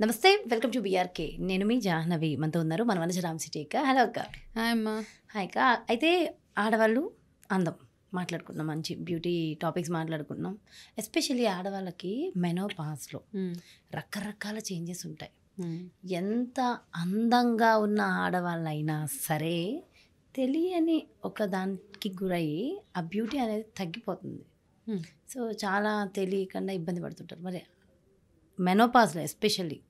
నమస్తే, welcome to BRK. నేను మీ జాహ్నవి. మనతో ఉన్నారు మన మనసు రామ్ సిటీ అక్క. హలో అక్క. హాయ్ అమ్మా. హాయ్ అక్క. అయితే ఆడవాళ్ళు అందం మాట్లాడుకున్నాం, మంచి బ్యూటీ టాపిక్స్ మాట్లాడుకున్నాం. ఎస్పెషల్లీ ఆడవాళ్ళకి మెనోపాజ్లో రకరకాల చేంజెస్ ఉంటాయి. ఎంత అందంగా ఉన్న ఆడవాళ్ళైనా సరే తెలియని ఒక దానికి గురయ్యి ఆ బ్యూటీ అనేది తగ్గిపోతుంది. సో చాలా తెలియకుండా ఇబ్బంది పడుతుంటారు. మరి మెనోపాజ్లో ఎస్పెషల్లీ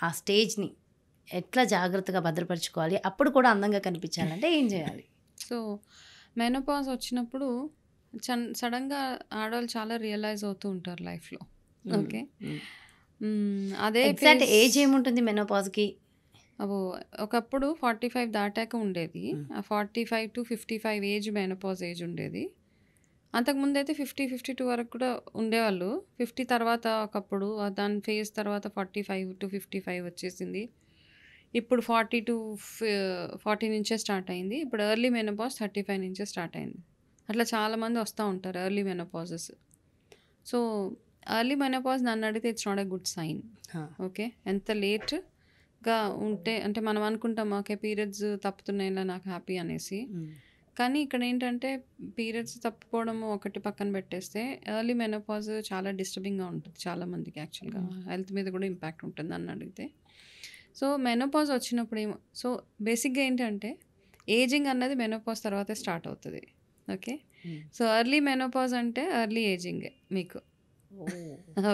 ఆ స్టేజ్ని ఎట్లా జాగ్రత్తగా భద్రపరచుకోవాలి, అప్పుడు కూడా అందంగా కనిపించాలంటే ఏం చేయాలి? సో మెనోపాజ్ వచ్చినప్పుడు సడన్గా ఆడవాళ్ళు చాలా రియలైజ్ అవుతూ ఉంటారు లైఫ్లో. ఓకే, అదే ఎగ్జాక్ట్ ఏజ్ ఏముంటుంది మెనోపాజ్కి? ఒకప్పుడు 45 దాటాక ఉండేది. 45 to 55 ఏజ్ మెనోపాజ్ ఏజ్ ఉండేది. అంతకుముందు అయితే 50-52 వరకు కూడా ఉండేవాళ్ళు. 50 తర్వాత ఒకప్పుడు దాని ఫేజ్ తర్వాత 45 to 55 వచ్చేసింది. ఇప్పుడు 40 నుంచే స్టార్ట్ అయింది. ఇప్పుడు ఎర్లీ మెనోపాజ్ 35 నుంచే స్టార్ట్ అయింది. అట్లా చాలామంది వస్తూ ఉంటారు early menopauses. So early menopause నన్ను అడిగితే it's not a good sign. Okay, ఎంత లేట్గా ఉంటే అంటే మనం అనుకుంటాం ఓకే పీరియడ్స్ తప్పుతున్నాయిలా నాకు హ్యాపీ అనేసి. కానీ ఇక్కడ ఏంటంటే పీరియడ్స్ తప్పిపోవడం ఒకటి పక్కన పెట్టేస్తే ఎర్లీ మెనోపాజ్ చాలా డిస్టర్బింగ్గా ఉంటుంది చాలామందికి. యాక్చువల్గా హెల్త్ మీద కూడా ఇంపాక్ట్ ఉంటుంది నన్ను అడిగితే. సో మెనోపాజ్ వచ్చినప్పుడు సో బేసిక్గా ఏంటంటే ఏజింగ్ అన్నది మెనోపాజ్ తర్వాతే స్టార్ట్ అవుతుంది. ఓకే, సో ఎర్లీ మెనోపాజ్ అంటే ఎర్లీ ఏజింగ్ మీకు.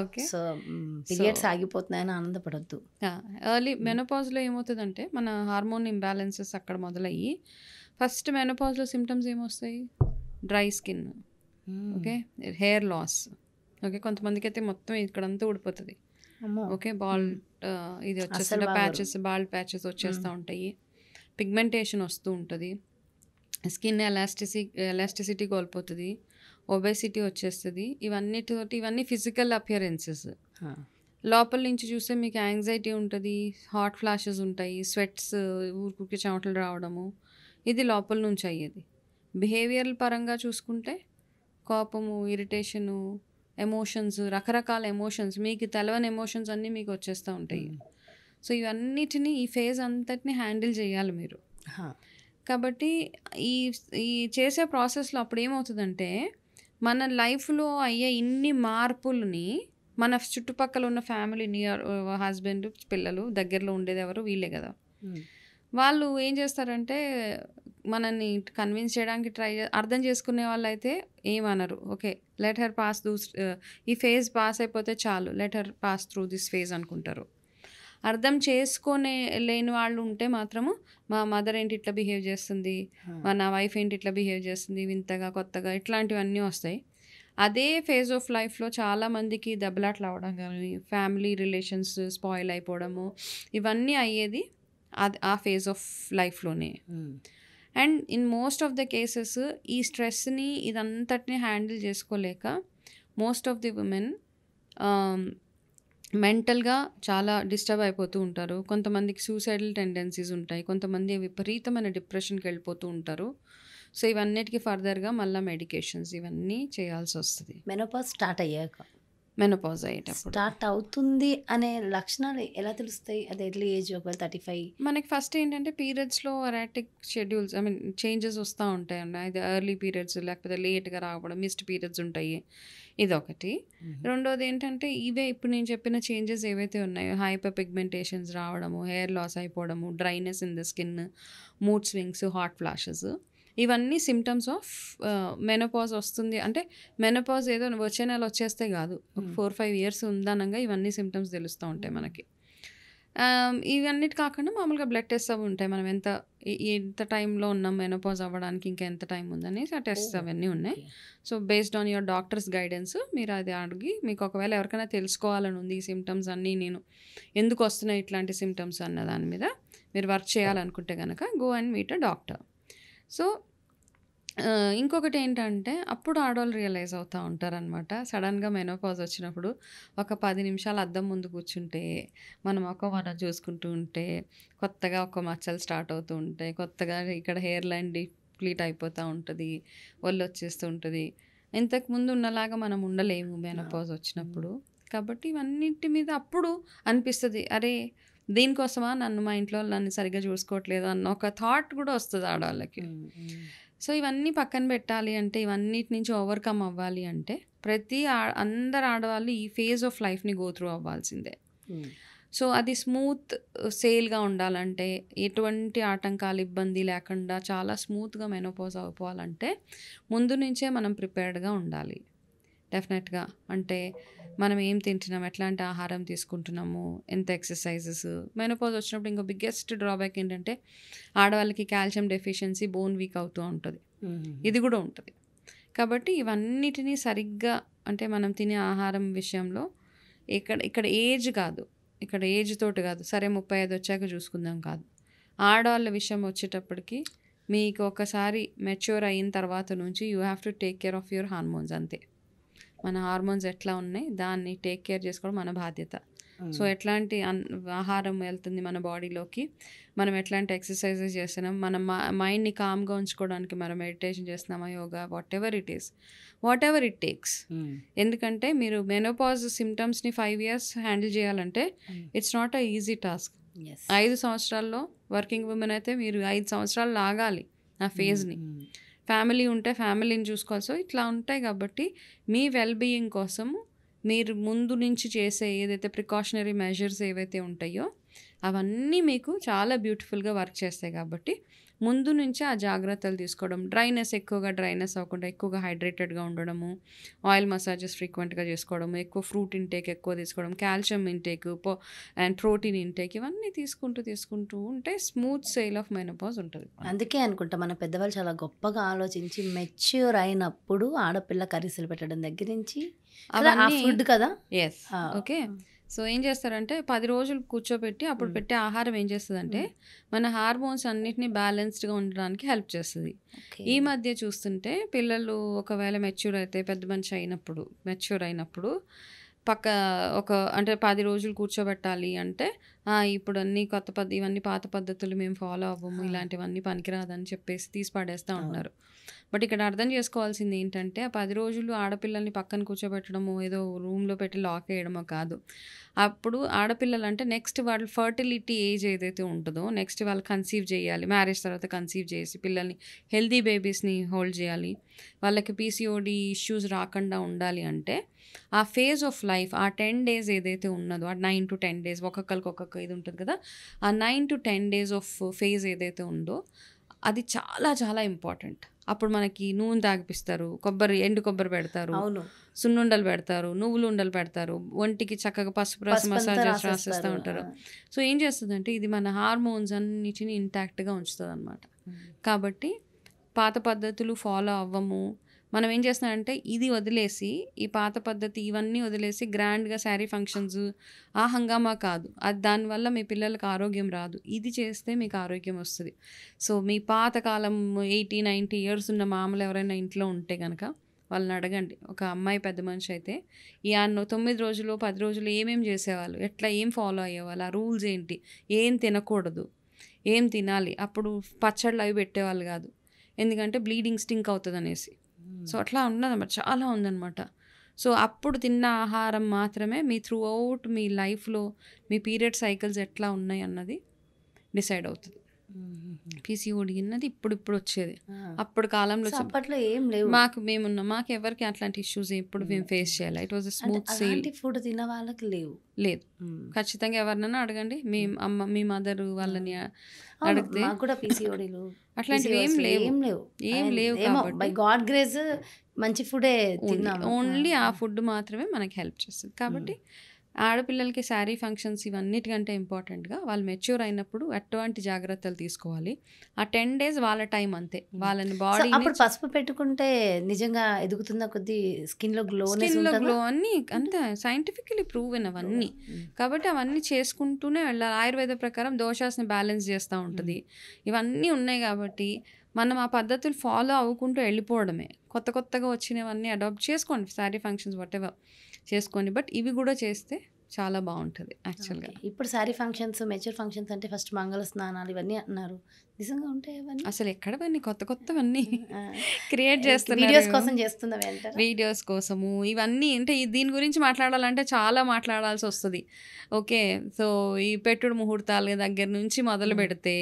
ఓకే, సో పీరియడ్స్ ఆగిపోతున్నాయని ఆనందపడొద్దు. ఎర్లీ మెనోపాజ్లో ఏమవుతుందంటే మన హార్మోన్ ఇంబ్యాలెన్సెస్ అక్కడ మొదలయ్యి ఫస్ట్ మెనోపాజ్లో సిమ్టమ్స్ ఏమొస్తాయి? Dry skin, okay, hair loss, okay, కొంతమందికి అయితే మొత్తం ఇక్కడంతా ఊడిపోతుంది. ఓకే, ఇది వచ్చేసిన బాల్డ్ ప్యాచెస్ వచ్చేస్తూ ఉంటాయి. పిగ్మెంటేషన్ వస్తూ ఉంటుంది. స్కిన్ ఎలాస్టిసిటీ కోల్పోతుంది. ఒబేసిటీ వచ్చేస్తుంది. ఇవన్నీ ఫిజికల్ అపియరెన్సెస్. లోపల నుంచి చూస్తే మీకు యాంగ్జైటీ ఉంటుంది, హాట్ ఫ్లాషెస్ ఉంటాయి, స్వెట్స్, ఊరికి చెమటలు రావడము, ఇది లోపల నుంచి అయ్యేది. బిహేవియరల్ పరంగా చూసుకుంటే కోపము, ఇరిటేషను, ఎమోషన్స్, రకరకాల ఎమోషన్స్, మీకు తెలవని ఎమోషన్స్ అన్నీ మీకు వచ్చేస్తూ ఉంటాయి. సో ఇవన్నిటిని ఈ ఫేజ్ అంతటిని హ్యాండిల్ చేయాలి మీరు. కాబట్టి ఈ చేసే ప్రాసెస్లో అప్పుడు ఏమవుతుందంటే మన లైఫ్లో అయ్యే ఇన్ని మార్పులని మన చుట్టుపక్కల ఉన్న ఫ్యామిలీ, నియర్ హస్బెండ్, పిల్లలు, దగ్గరలో ఉండేది ఎవరు? వీళ్ళే కదా. వాళ్ళు ఏం చేస్తారంటే మనల్ని కన్విన్స్ చేయడానికి అర్థం చేసుకునే వాళ్ళు అయితే ఏమనరు. ఓకే, లెట్ హర్ పాస్ ఈ ఫేజ్ పాస్ అయిపోతే చాలు, let her pass through this phase అనుకుంటారు. అర్థం చేసుకునే లేని వాళ్ళు ఉంటే మాత్రము మా మదర్ ఏంటి ఇట్లా బిహేవ్ చేస్తుంది, నా వైఫ్ ఏంటి ఇట్లా బిహేవ్ చేస్తుంది, వింతగా కొత్తగా, ఇట్లాంటివన్నీ వస్తాయి. అదే ఫేజ్ ఆఫ్ లైఫ్లో చాలామందికి దెబ్బలాట్లు అవ్వడం కానీ, ఫ్యామిలీ రిలేషన్స్ స్పాయిల్ అయిపోవడము, ఇవన్నీ అయ్యేది ఆ ఫేజ్ ఆఫ్ లైఫ్లోనే. And in most of the cases ఈ స్ట్రెస్ని ఇదంతటిని హ్యాండిల్ చేసుకోలేక మోస్ట్ ఆఫ్ ది ఉమెన్ మెంటల్గా చాలా డిస్టర్బ్ అయిపోతూ ఉంటారు. కొంతమందికి సూసైడల్ టెండెన్సీస్ ఉంటాయి, కొంతమంది విపరీతమైన డిప్రెషన్కి వెళ్ళిపోతూ ఉంటారు. సో ఇవన్నిటికీ ఫర్దర్గా మళ్ళీ మెడికేషన్స్ ఇవన్నీ చేయాల్సి వస్తుంది. మెనోపాజ్ స్టార్ట్ అయ్యాక, మెనోపాజ్ అయ్యేటప్పుడు స్టార్ట్ అవుతుంది అనే లక్షణాలు ఎలా తెలుస్తాయి? అది ఎర్లీ ఏజ్ ఒకవేళ 35 మనకి ఫస్ట్ ఏంటంటే పీరియడ్స్లో ఎరాటిక్ షెడ్యూల్స్, చేంజెస్ వస్తూ ఉంటాయి అండి. ఇది ఎర్లీ పీరియడ్స్ లేకపోతే లేట్గా రావడం, మిస్డ్ పీరియడ్స్ ఉంటాయి, ఇదొకటి. రెండోది ఏంటంటే ఇవే ఇప్పుడు నేను చెప్పిన చేంజెస్ ఏవైతే ఉన్నాయో, హైపర్ పిగ్మెంటేషన్స్ రావడము, హెయిర్ లాస్ అయిపోవడము, dryness in the skin, mood swings, hot flashes, ఇవన్నీ సిమ్టమ్స్ ఆఫ్ మెనోపాజ్ వస్తుంది. అంటే మెనోపాజ్ ఏదో వచ్చే నెల వచ్చేస్తే కాదు, 4-5 years ఉందనంగా ఇవన్నీ సిమ్టమ్స్ తెలుస్తూ ఉంటాయి మనకి. ఇవన్నిటి కాకుండా మామూలుగా బ్లడ్ టెస్ట్ అవి ఉంటాయి. మనం ఎంత టైంలో ఉన్నాం మెనోపాజ్ అవ్వడానికి, ఇంకా ఎంత టైం ఉందని ఆ టెస్ట్ అవన్నీ ఉన్నాయి. So based on your doctors guidance మీరు అది అడిగి, మీకు ఒకవేళ ఎవరికైనా తెలుసుకోవాలని ఉంది ఈ సిమ్టమ్స్ అన్నీ నేను ఎందుకు వస్తున్నాయి ఇట్లాంటి సిమ్టమ్స్ అన్న దాని మీద మీరు వర్క్ చేయాలనుకుంటే కనుక go and meet a doctor. So ఇంకొకటి ఏంటంటే అప్పుడు ఆడవాళ్ళు రియలైజ్ అవుతూ ఉంటారనమాట. సడన్గా మెనోపాజ్ వచ్చినప్పుడు ఒక 10 నిమిషాలు అద్దం ముందు కూర్చుంటే, మన ముఖం మనం చూసుకుంటూ ఉంటే కొత్తగా ఒక మచ్చలు స్టార్ట్ అవుతూ ఉంటాయి, కొత్తగా ఇక్కడ హెయిర్ లైన్ డిప్లీట్ అయిపోతూ ఉంటుంది, ఒళ్ళు వచ్చేస్తూ ఉంటుంది. ఇంతకుముందు ఉన్నలాగా మనం ఉండలేము మెనోపాజ్ వచ్చినప్పుడు. కాబట్టి ఇవన్నిటి మీద అప్పుడు అనిపిస్తుంది, అరే దీనికోసమా నన్ను మా ఇంట్లో నన్ను సరిగ్గా చూసుకోవట్లేదు అన్న ఒక థాట్ కూడా వస్తుంది ఆడవాళ్ళకి. సో ఇవన్నీ పక్కన పెట్టాలి అంటే, ఇవన్నిటి నుంచి ఓవర్కమ్ అవ్వాలి అంటే అందరు ఆడవాళ్ళు ఈ ఫేజ్ ఆఫ్ లైఫ్ని గో త్రూ అవ్వాల్సిందే. సో అది స్మూత్ సేల్గా ఉండాలంటే, ఎటువంటి ఆటంకాలు ఇబ్బంది లేకుండా చాలా స్మూత్గా మెనోపాజ్ అయిపోవాలంటే ముందు నుంచే మనం ప్రిపేర్డ్గా ఉండాలి డెఫినెట్గా. అంటే మనం ఏం తింటున్నాం, ఎట్లాంటి ఆహారం తీసుకుంటున్నాము, ఎంత ఎక్సర్సైజెస్. మెనోపాజ్ వచ్చినప్పుడు ఇంకో బిగ్గెస్ట్ డ్రాబ్యాక్ ఏంటంటే ఆడవాళ్ళకి కాల్షియం డెఫిషియన్సీ, బోన్ వీక్ అవుతూ ఉంటుంది, ఇది కూడా ఉంటుంది. కాబట్టి ఇవన్నిటినీ సరిగ్గా, అంటే మనం తినే ఆహారం విషయంలో ఇక్కడ ఏజ్ కాదు, ఇక్కడ ఏజ్ తోటి కాదు, సరే 35 వచ్చాక చూసుకుందాం కాదు. ఆడవాళ్ళ విషయం వచ్చేటప్పటికి మీకు ఒకసారి మెచ్యూర్ అయిన తర్వాత నుంచి you have to take care of your hormones అంతే. మన హార్మోన్స్ ఎట్లా ఉన్నాయి దాన్ని టేక్ కేర్ చేసుకోవడం మన బాధ్యత. సో ఎట్లాంటి ఆహారం వెళ్తుంది మన బాడీలోకి, మనం ఎట్లాంటి ఎక్సర్సైజెస్ చేస్తున్నాం, మన మైండ్ని కామ్గా ఉంచుకోవడానికి మనం మెడిటేషన్ చేస్తున్నామా, yoga, what ever it takes. ఎందుకంటే మీరు మెనోపాజ్ సిమ్టమ్స్ని 5 years హ్యాండిల్ చేయాలంటే it's not a easy task. 5 సంవత్సరాల్లో వర్కింగ్ ఉమెన్ అయితే మీరు 5 సంవత్సరాలు లాగాలి ఆ ఫేజ్ని. ఫ్యామిలీ ఉంటే ఫ్యామిలీని చూసుకోవాలి. సో ఇట్లా ఉంటాయి. కాబట్టి మీ వెల్బీయింగ్ కోసం మీరు ముందు నుంచి చేసే ఏదైతే ప్రికాషనరీ మెజర్స్ ఏవైతే ఉంటాయో అవన్నీ మీకు చాలా బ్యూటిఫుల్గా వర్క్ చేస్తాయి. కాబట్టి ముందు నుంచే ఆ జాగ్రత్తలు తీసుకోవడం, ఎక్కువగా డ్రైనెస్ అవ్వకుండా ఎక్కువగా హైడ్రేటెడ్గా ఉండడము, ఆయిల్ మసాజెస్ ఫ్రీక్వెంట్గా చేసుకోవడము, ఎక్కువ ఫ్రూట్ ఇంటేక్ ఎక్కువ తీసుకోవడం, calcium intake and protein intake, ఇవన్నీ తీసుకుంటూ ఉంటే స్మూత్ సేల్ ఆఫ్ మెనోపాజ్ ఉంటుంది. అందుకే అనుకుంటా మన పెద్దవాళ్ళు చాలా గొప్పగా ఆలోచించి మెచ్యూర్ అయినప్పుడు ఆడపిల్ల కర్రీసులు పెట్టడం దగ్గర నుంచి ఫుడ్ కదా. Yes, okay. సో ఏం చేస్తారంటే 10 రోజులు కూర్చోబెట్టి అప్పుడు పెట్టే ఆహారం ఏం చేస్తుందంటే మన హార్మోన్స్ అన్నిటిని బ్యాలెన్స్డ్గా ఉండడానికి హెల్ప్ చేస్తుంది. ఈ మధ్య చూస్తుంటే పిల్లలు ఒకవేళ పెద్ద మనిషి మెచ్యూర్ అయినప్పుడు అంటే 10 రోజులు కూర్చోబెట్టాలి అంటే ఇప్పుడు అన్ని ఇవన్నీ పాత పద్ధతులు మేము ఫాలో అవ్వము, ఇలాంటివన్నీ పనికిరాదని చెప్పేసి తీసి పడేస్తూ ఉంటున్నారు. బట్ ఇక్కడ అర్థం చేసుకోవాల్సింది ఏంటంటే ఆ 10 రోజులు ఆడపిల్లల్ని పక్కన కూర్చోబెట్టడము, ఏదో రూమ్లో పెట్టి లాక్ వేయడమో కాదు. అప్పుడు ఆడపిల్లలు అంటే నెక్స్ట్ వాళ్ళ ఫర్టిలిటీ ఏజ్ ఏదైతే ఉంటుందో నెక్స్ట్ వాళ్ళు కన్సీవ్ చేయాలి, మ్యారేజ్ తర్వాత కన్సీవ్ చేసి పిల్లల్ని హెల్దీ బేబీస్ని హోల్డ్ చేయాలి, వాళ్ళకి పీసీఓడి ఇష్యూస్ రాకుండా ఉండాలి అంటే ఆ ఫేజ్ ఆఫ్ లైఫ్, ఆ 10 days ఏదైతే ఉన్నదో ఆ 9 to 10 days, ఒక్కొక్కరికి ఒక్కొక్క ఇది ఉంటుంది కదా, ఆ 9 to 10 days ఆఫ్ ఫేజ్ ఏదైతే ఉందో అది చాలా చాలా ఇంపార్టెంట్. అప్పుడు మనకి నూనె తాగిపిస్తారు, ఎండు కొబ్బరి పెడతారు, సున్నుండలు పెడతారు, నువ్వులు ఉండలు పెడతారు, ఒంటికి చక్కగా పసుపు రాసి మసాజెస్ రాసిస్తూ ఉంటారు. సో ఏం చేస్తుందంటే ఇది మన హార్మోన్స్ అన్నిటిని ఇంటాక్ట్గా ఉంచుతుంది అనమాట. కాబట్టి పాత పద్ధతులు ఫాలో అవ్వము. మనం ఏం చేస్తున్నామంటే ఇది వదిలేసి, ఈ పాత పద్ధతి ఇవన్నీ వదిలేసి గ్రాండ్గా శారీ ఫంక్షన్స్ ఆ హంగామా కాదు, అది దానివల్ల మీ పిల్లలకు ఆరోగ్యం రాదు. ఇది చేస్తే మీకు ఆరోగ్యం వస్తుంది. సో మీ పాతకాలం 80-90 years ఉన్న మామూలు ఎవరైనా ఇంట్లో ఉంటే కనుక వాళ్ళని అడగండి. ఒక అమ్మాయి పెద్ద మనిషి అయితే ఈ 9 రోజులు 10 రోజులు ఏమేమి చేసేవాళ్ళు, ఏం ఫాలో అయ్యేవాళ్ళు, ఆ రూల్స్ ఏంటి, ఏం తినకూడదు, ఏం తినాలి, అప్పుడు పచ్చళ్ళు అవి పెట్టేవాళ్ళు కాదు, ఎందుకంటే బ్లీడింగ్ స్టింక్ అవుతుంది అనేసి. సో అట్లా ఉన్నదన్నమాట, చాలా ఉందన్నమాట. సో అప్పుడు తిన్న ఆహారం మాత్రమే మీ త్రూ అవుట్ మీ లైఫ్లో మీ పీరియడ్ సైకిల్స్ ఎట్లా ఉన్నాయి అన్నది డిసైడ్ అవుతుంది. పీసీఓడి అన్నది ఇప్పుడు వచ్చేది, అప్పుడు కాలంలో అప్పట్లో ఏం లేవు. మాకు ఎవరికి అట్లాంటి ఇష్యూస్ ఎప్పుడు మేము ఫేస్ చేయాలి. It was smooth sale. Food తిన వాళ్ళకి లేదు. ఖచ్చితంగా ఎవరినైనా అడగండి, మీ మదర్ వాళ్ళని అడిగితే కూడా పీసీఓడీలు అట్లాంటివి ఏం లేవు. కాబట్టి బై గాడ్ గ్రేస్ మంచి ఫుడే తిన్నాం. ఓన్లీ ఆ ఫుడ్ మాత్రమే మనకి హెల్ప్ చేస్తుంది. కాబట్టి ఆడపిల్లలకి శారీ ఫంక్షన్స్ ఇవన్నిటికంటే ఇంపార్టెంట్గా వాళ్ళు మెచ్యూర్ అయినప్పుడు ఎటువంటి జాగ్రత్తలు తీసుకోవాలి. ఆ 10 days వాళ్ళ టైం అంతే. వాళ్ళని బాడీ అప్పుడు పసుపు పెట్టుకుంటే నిజంగా ఎదుగుతుందా, కొద్ది స్కిన్లో గ్లో అన్నీ అంతే సైంటిఫికలీ ప్రూవెన్ అవన్నీ. కాబట్టి అవన్నీ చేసుకుంటూనే వెళ్ళాలి. ఆయుర్వేద ప్రకారం దోషాస్ని బ్యాలెన్స్ చేస్తూ ఉంటుంది. ఇవన్నీ ఉన్నాయి కాబట్టి మనం ఆ పద్ధతులు ఫాలో అవ్వకుంటూ వెళ్ళిపోవడమే. కొత్తగా వచ్చినవన్నీ అడాప్ట్ చేసుకోండి, శారీ ఫంక్షన్స్ వాట్ ఎవర్ చేసుకోండి. బట్ ఇవి కూడా చేస్తే చాలా బాగుంటుంది యాక్చువల్గా. ఇప్పుడు శారీ ఫంక్షన్స్, మెచ్యూర్ ఫంక్షన్స్ అంటే ఫస్ట్ మంగళ స్నానాలు ఇవన్నీ అంటున్నారు. నిజంగా ఉంటాయి అవన్నీ? అసలు ఎక్కడవన్నీ కొత్తవన్నీ క్రియేట్ వీడియోస్ చేస్తున్నారు కోసం చేస్తున్నవి అంటారా? వీడియోస్ కోసము. ఇవన్నీ అంటే దీని గురించి మాట్లాడాలంటే చాలా మాట్లాడాల్సి వస్తుంది. ఓకే, సో ఈ పెట్టుడు ముహూర్తాల దగ్గర నుంచి మొదలు పెడితే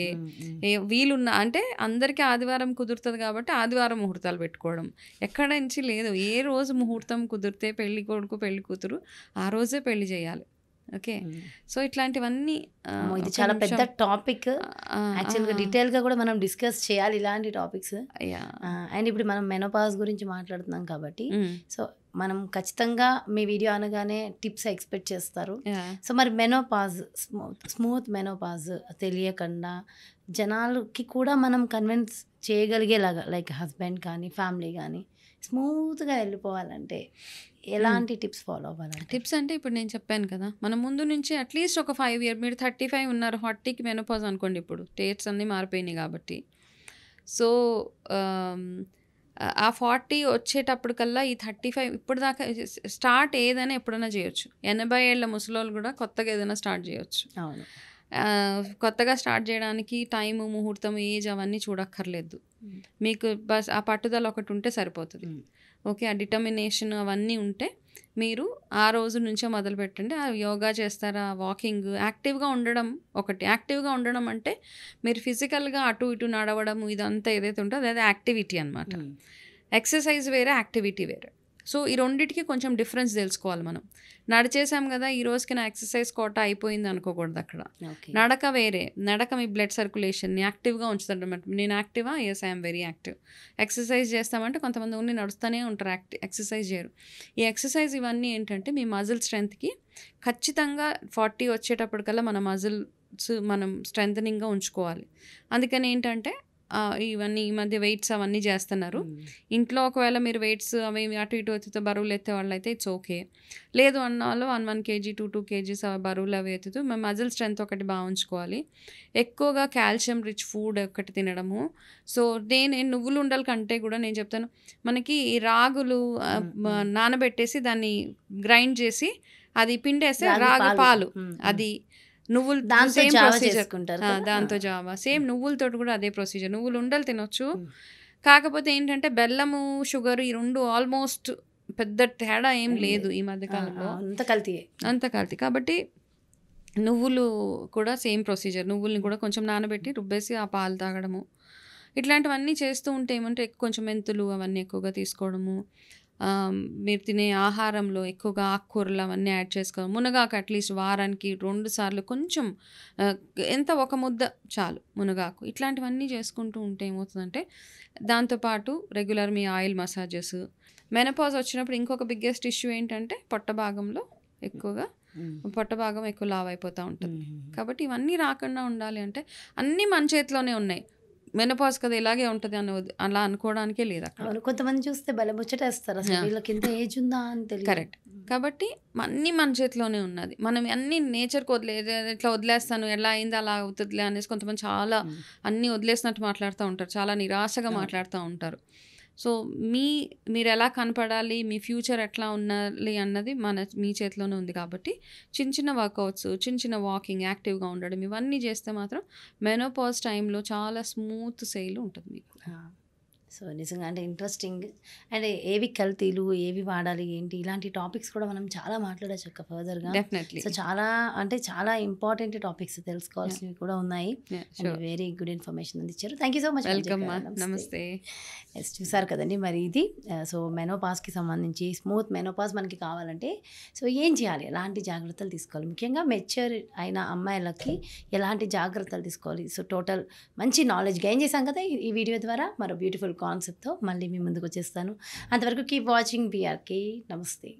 వీలున్న అంటే అందరికీ ఆదివారం కుదురుతుంది కాబట్టి ఆదివారం ముహూర్తాలు పెట్టుకోవడం ఎక్కడ నుంచి లేదు. ఏ రోజు ముహూర్తం కుదిరితే పెళ్లి కొడుకు పెళ్లి కూతురు ఆ రోజే పెళ్లి చేయాలి. ఓకే, సో ఇట్లాంటివన్నీ ఇది చాలా పెద్ద టాపిక్. యాక్చువల్గా డీటెయిల్గా కూడా మనం డిస్కస్ చేయాలి ఇలాంటి టాపిక్స్. అండ్ ఇప్పుడు మనం మెనోపాజ్ గురించి మాట్లాడుతున్నాం కాబట్టి సో మనం ఖచ్చితంగా మీ వీడియో అనగానే టిప్స్ ఎక్స్పెక్ట్ చేస్తారు. సో మరి మెనోపాజ్, స్మూత్ మెనోపాజ్ తెలియకుండా జనాలకి కూడా మనం కన్విన్స్ చేయగలిగేలాగా, లైక్ హస్బెండ్ కానీ ఫ్యామిలీ కానీ స్మూత్గా వెళ్ళిపోవాలంటే ఎలాంటి టిప్స్ ఫాలో అవ్వాలి? టిప్స్ అంటే ఇప్పుడు నేను చెప్పాను కదా, మనం ముందు నుంచి అట్లీస్ట్ ఒక 5 years, మీరు 35 ఉన్నారు, 40కి మెనోపాజ్ అనుకోండి. ఇప్పుడు డేట్స్ అన్నీ మారిపోయినాయి కాబట్టి సో ఆ 40 వచ్చేటప్పటికల్లా ఈ 35 ఇప్పుడు దాకా స్టార్ట్ ఏదైనా ఎప్పుడైనా చేయొచ్చు. 80 ఏళ్ళ ముసలోళ్ళు కూడా కొత్తగా ఏదైనా స్టార్ట్ చేయొచ్చు. అవును, కొత్తగా స్టార్ట్ చేయడానికి టైము, ముహూర్తం, ఏజ్ అవన్నీ చూడక్కర్లేదు. మీకు బస్ ఆ పట్టుదల ఒకటి ఉంటే సరిపోతుంది. ఓకే, ఆ డిటర్మినేషన్ అవన్నీ ఉంటే మీరు ఆ రోజు నుంచే మొదలు పెట్టండి. ఆ యోగా చేస్తారా, వాకింగ్, యాక్టివ్గా ఉండడం. ఒకటి యాక్టివ్గా ఉండడం అంటే మీరు ఫిజికల్గా అటు ఇటు నడవడం ఇదంతా ఏదైతే ఉంటుందో అదే యాక్టివిటీ అనమాట. ఎక్సర్సైజ్ వేరే, యాక్టివిటీ వేరే. సో ఈ రెండింటికి కొంచెం డిఫరెన్స్ తెలుసుకోవాలి మనం. నడిచేసాం కదా ఈ రోజుకి నా ఎక్సర్సైజ్ కోట అయిపోయింది అనుకోకూడదు. అక్కడ నడక వేరే. నడక మీ బ్లడ్ సర్క్యులేషన్ని యాక్టివ్గా ఉంచుతుంది అనమాట. నేను యాక్టివా? Yes, I'm very active. Exercise చేస్తామంటే కొంతమంది ఉండి నడుస్తూనే ఉంటారు, ఎక్సర్సైజ్ చేయరు. ఈ ఎక్సర్సైజ్ ఇవన్నీ ఏంటంటే మీ మజిల్ స్ట్రెంత్కి ఖచ్చితంగా 40 వచ్చేటప్పటికల్లా మన మజిల్స్ మనం స్ట్రెంథనింగ్గా ఉంచుకోవాలి. అందుకని ఏంటంటే ఇవన్నీ ఈ మధ్య వెయిట్స్ అవన్నీ చేస్తున్నారు. ఇంట్లో ఒకవేళ మీరు వెయిట్స్ అవి అటు ఇటు ఎత్తుతో బరువులు ఎత్తే వాళ్ళు అయితే ఇట్స్ ఓకే. లేదు అన్న వాళ్ళు 1 kg 2 kgs బరువులు అవి ఎత్తుతూ మేము మజిల్ స్ట్రెంత్ ఒకటి బాగా ఉంచుకోవాలి. ఎక్కువగా కాల్షియం రిచ్ ఫుడ్ ఒకటి తినడము. సో నేను నువ్వులు ఉండల కంటే కూడా నేను చెప్తాను, మనకి రాగులు నానబెట్టేసి దాన్ని గ్రైండ్ చేసి అది పిండేస్తే రాగి పాలు, అది నువ్వులు సేమ్ ప్రొసీజర్, దాంతో జావా సేమ్ నువ్వులతో కూడా అదే ప్రొసీజర్. నువ్వులు ఉండలు తినొచ్చు. కాకపోతే ఏంటంటే బెల్లము, షుగర్ ఈ రెండు ఆల్మోస్ట్ పెద్ద తేడా ఏం లేదు ఈ మధ్యకాలంలో, అంత కల్తీ. కాబట్టి నువ్వులు కూడా సేమ్ ప్రొసీజర్. నువ్వుల్ని కూడా కొంచెం నానబెట్టి రుబ్బేసి ఆ పాలు తాగడము, ఇట్లాంటివన్నీ చేస్తూ ఉంటే ఏమంటే కొంచెం మెంతులు అవన్నీ ఎక్కువగా తీసుకోవడము, మీరు తినే ఆహారంలో ఎక్కువగా ఆకుకూరలు అవన్నీ యాడ్ చేసుకోవడం, మునగాకు అట్లీస్ట్ వారానికి 2 సార్లు కొంచెం ఎంత ఒక ముద్ద చాలు మునగాకు, ఇట్లాంటివన్నీ చేసుకుంటూ ఉంటే ఏమవుతుందంటే దాంతోపాటు రెగ్యులర్ మీ ఆయిల్ మసాజెస్. మెనోపాజ్ వచ్చినప్పుడు ఇంకొక బిగ్గెస్ట్ ఇష్యూ ఏంటంటే పొట్ట భాగంలో పొట్ట భాగం ఎక్కువ లావ్ అయిపోతూ ఉంటుంది. కాబట్టి ఇవన్నీ రాకుండా ఉండాలి అంటే అన్నీ మన చేతిలోనే ఉన్నాయి. మెనోపాజ్ కదా ఇలాగే ఉంటుంది అని అలా అనుకోవడానికే లేదు అక్కడ. కొంతమంది చూస్తే భలే ముచ్చటేస్తారు, అసలు వీళ్ళకి ఇంత ఏజ్ ఉందా అని తెలియదు. కరెక్ట్. కాబట్టి అన్నీ మన చేతిలోనే ఉన్నది. మనం అన్నీ నేచర్కి ఇట్లా వదిలేస్తాను, ఎలా అయింది అలా అవుతుందిలే అనేసి కొంతమంది చాలా అన్నీ వదిలేసినట్టు మాట్లాడుతూ ఉంటారు, చాలా నిరాశగా మాట్లాడుతూ ఉంటారు. సో మీరు ఎలా కనపడాలి, మీ ఫ్యూచర్ ఎట్లా ఉండాలి అన్నది మీ చేతిలోనే ఉంది. కాబట్టి చిన్న వర్కౌట్స్, చిన్న వాకింగ్, యాక్టివ్గా ఉండడం ఇవన్నీ చేస్తే మాత్రం మెనోపాజ్ టైంలో చాలా స్మూత్ సెయిల్ ఉంటుంది మీకు. సో నిజంగా అంటే ఇంట్రెస్టింగ్. అండ్ ఏవి కల్తీలు, ఏవి వాడాలి, ఏంటి ఇలాంటి టాపిక్స్ కూడా మనం చాలా మాట్లాడచ్చు అక్క ఫర్దర్గా. డెఫినెట్లీ. సో చాలా ఇంపార్టెంట్ టాపిక్స్ తెలుసుకోవాల్సినవి కూడా ఉన్నాయి. వెరీ గుడ్ ఇన్ఫర్మేషన్ అందించారు. Thank you so much. Welcome. నమస్తే. చూసారు కదండి మరి ఇది. సో మెనోపాజ్కి సంబంధించి స్మూత్ మెనోపాజ్ మనకి కావాలంటే సో ఏం చేయాలి, ఎలాంటి జాగ్రత్తలు తీసుకోవాలి, ముఖ్యంగా మెచ్యూర్ అయిన అమ్మాయిలకి ఎలాంటి జాగ్రత్తలు తీసుకోవాలి. సో టోటల్ మంచి నాలెడ్జ్ గెయిన్ చేశాం కదా ఈ వీడియో ద్వారా. మరో బ్యూటిఫుల్ కాన్సెప్ట్తో మళ్ళీ మీ ముందుకు వచ్చేస్తాను. అంతవరకు కీప్ వాచింగ్ BRK. నమస్తే.